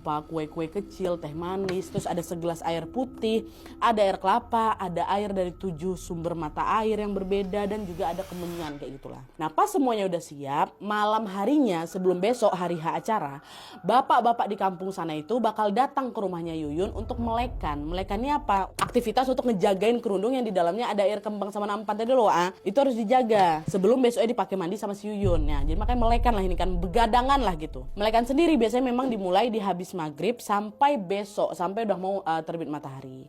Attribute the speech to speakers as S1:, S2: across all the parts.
S1: beberapa kue-kue kecil, teh manis, terus ada segelas air putih, ada air kelapa, ada air dari 7 sumber mata air yang berbeda, dan juga ada kemenyan kayak gitulah. Nah pas semuanya udah siap, malam harinya sebelum besok hari H acara, bapak-bapak di kampung sana itu bakal datang ke rumahnya Yuyun untuk melekan. Melekannya apa? Aktivitas untuk ngejagain kerundung yang di dalamnya ada air kembang sama nampan tadi loh. Itu harus dijaga sebelum besoknya dipakai mandi sama si Yuyun. Ya, jadi makanya melekan lah ini kan, begadangan lah gitu. Melekan sendiri biasanya memang dimulai di habis maghrib sampai besok, sampai udah mau terbit matahari.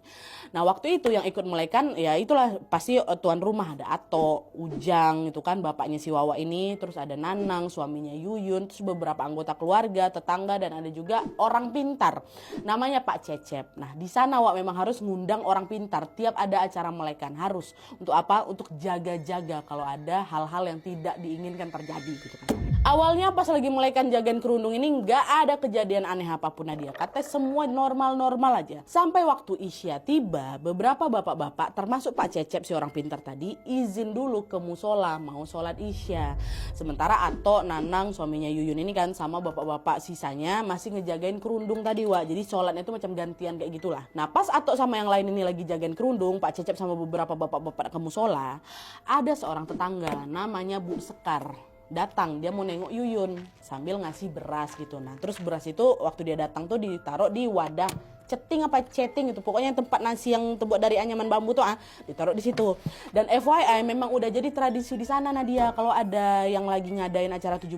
S1: Nah waktu itu yang ikut melekan ya itulah pasti tuan rumah, ada Ato, Ujang itu kan bapaknya si Wawa ini, terus ada Nanang suaminya Yuyun, terus beberapa anggota keluarga, tetangga, dan ada juga orang pintar namanya Pak Cecep. Nah di sana Wak memang harus ngundang orang pintar tiap ada acara melekan, harus untuk apa? Untuk jaga-jaga kalau ada hal-hal yang tidak diinginkan terjadi gitu kan. Awalnya pas lagi melekan jagain kerundung ini nggak ada kejadian aneh apapun Nadia. Katanya semua normal-normal aja. Sampai waktu Isya tiba, beberapa bapak-bapak termasuk Pak Cecep si orang pintar tadi izin dulu ke musola mau sholat Isya. Sementara Ato, Nanang suaminya Yuyun ini kan sama bapak-bapak sisanya masih ngejagain kerundung tadi Wak. Jadi sholatnya itu macam gantian kayak gitulah. Nah pas Ato sama yang lain ini lagi jagain kerundung, Pak Cecep sama beberapa bapak-bapak ke musola, ada seorang tetangga namanya Bu Sekar datang, dia mau nengok Yuyun sambil ngasih beras gitu. Nah terus beras itu waktu dia datang tuh ditaruh di wadah ceting apa ceting itu, pokoknya tempat nasi yang terbuat dari anyaman bambu tuh ditaruh di situ. Dan FYI memang udah jadi tradisi di sana Nadia, kalau ada yang lagi ngadain acara 7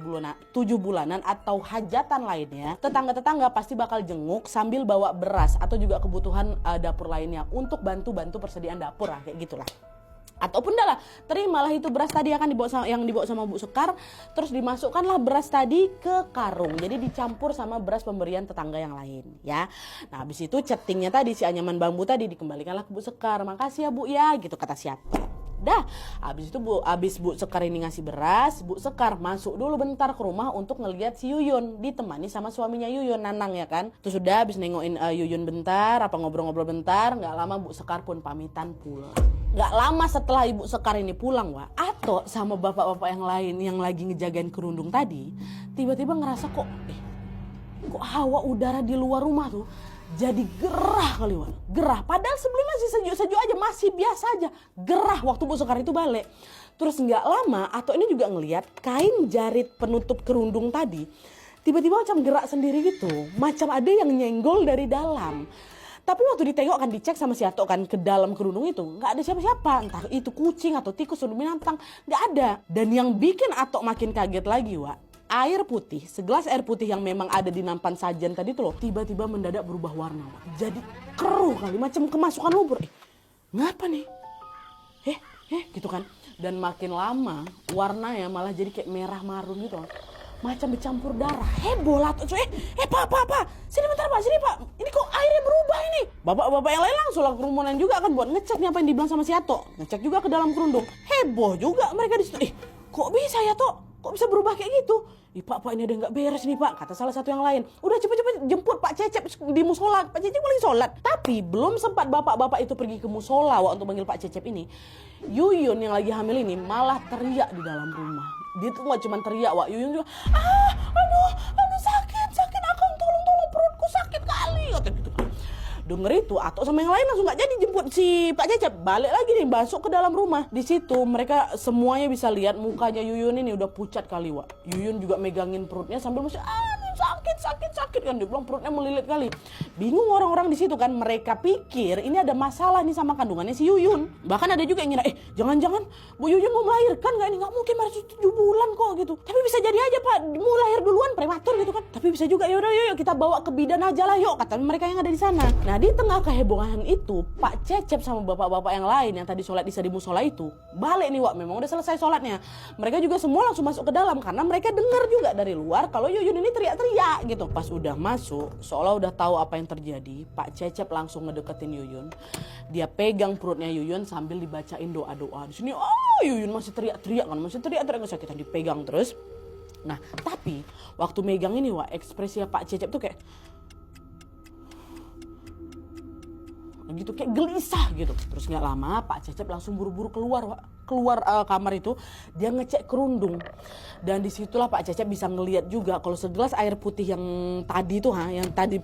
S1: bulanan atau hajatan lainnya, tetangga-tetangga pasti bakal jenguk sambil bawa beras atau juga kebutuhan dapur lainnya untuk bantu-bantu persediaan dapur kayak gitulah. Ataupun dah lah, terimalah itu beras tadi akan yang dibawa sama Bu Sekar, terus dimasukkanlah beras tadi ke karung. Jadi dicampur sama beras pemberian tetangga yang lain ya. Nah habis itu cetingnya tadi, si anyaman bambu tadi dikembalikanlah ke Bu Sekar. Makasih ya Bu ya, gitu kata siapa. Dah, habis itu habis Bu Sekar ini ngasih beras, Bu Sekar masuk dulu bentar ke rumah untuk ngeliat si Yuyun, ditemani sama suaminya Yuyun, Nanang ya kan. Terus udah habis nengokin Yuyun bentar, apa ngobrol-ngobrol bentar, nggak lama Bu Sekar pun pamitan pulang. Nggak lama setelah Ibu Sekar ini pulang Wak, Ato sama bapak-bapak yang lain yang lagi ngejagain kerundung tadi, tiba-tiba ngerasa kok hawa udara di luar rumah tuh jadi gerah kali Wak. Gerah, padahal sebelumnya masih sejuk-sejuk aja, masih biasa aja. Gerah waktu Bu Sekar itu balik. Terus nggak lama Ato ini juga ngelihat kain jarit penutup kerundung tadi tiba-tiba macam gerak sendiri gitu, macam ada yang nyenggol dari dalam. Tapi waktu ditengok kan, dicek sama si Ato kan ke dalam kerundung itu, nggak ada siapa-siapa, entah itu kucing atau tikus atau binatang, nggak ada. Dan yang bikin Ato makin kaget lagi Wak, air putih, segelas air putih yang memang ada di nampan sajen tadi tuh loh, tiba-tiba mendadak berubah warna Wak. Jadi keruh kali, macam kemasukan lumpur. Ngapa nih? Gitu kan. Dan makin lama warnanya malah jadi kayak merah marun gitu, macam bercampur darah. Heboh lah tuh. Pak, sini bentar Pak, sini Pak, ini kok airnya berubah ini. Bapak-bapak yang lain langsung lah kerumunan juga kan buat ngecek nih apa yang dibilang sama si Ato, ngecek juga ke dalam kerundung. Heboh juga mereka di situ. Kok bisa ya Tok? Kok bisa berubah kayak gitu? Pak ini ada nggak beres nih Pak, kata salah satu yang lain. Udah cepet-cepet jemput Pak Cecep di musola. Pak Cecep lagi sholat. Tapi belum sempat bapak-bapak itu pergi ke musola untuk manggil Pak Cecep ini, Yuyun yang lagi hamil ini malah teriak di dalam rumah. Dia tuh nggak cuma teriak Wak, Yuyun juga aduh sakit, akang tolong perutku sakit kali, kata gitu. Denger itu Ato sama yang lain langsung nggak jadi jemput si Pak Cecep, balik lagi nih masuk ke dalam rumah. Di situ mereka semuanya bisa lihat mukanya Yuyun ini udah pucat kali Wak. Yuyun juga megangin perutnya sambil masih sakit kan, dia bilang perutnya melilit kali. Bingung orang-orang di situ kan, mereka pikir ini ada masalah nih sama kandungannya si Yuyun. Bahkan ada juga yang ngira jangan-jangan Bu Yuyun mau melahirkan nggak ini, nggak mungkin masih 7 bulan kok gitu. Tapi bisa jadi aja Pak mau lahir duluan prematur gitu kan. Tapi bisa juga yaudah yuk kita bawa ke bidan aja lah yuk, kata mereka yang ada di sana. Nah di tengah kehebohan itu, Pak Cecep sama bapak-bapak yang lain yang tadi sholat di musola itu balik nih Wak, memang udah selesai sholatnya. Mereka juga semua langsung masuk ke dalam karena mereka dengar juga dari luar kalau Yuyun ini teriak-teriak gitu. Pas udah masuk, seolah udah tahu apa yang terjadi, Pak Cecep langsung ngedeketin Yuyun. Dia pegang perutnya Yuyun sambil dibacain doa-doa. Di sini Yuyun masih teriak-teriak kan, masih teriak-teriak kesakitan, dipegang terus. Nah tapi waktu megang ini Wak, ekspresi Pak Cecep tuh kayak gitu, kayak gelisah gitu. Terus nggak lama Pak Cecep langsung buru-buru keluar kamar itu, dia ngecek kerundung. Dan disitulah Pak Cecep bisa ngelihat juga kalau segelas air putih yang tadi tuh yang tadi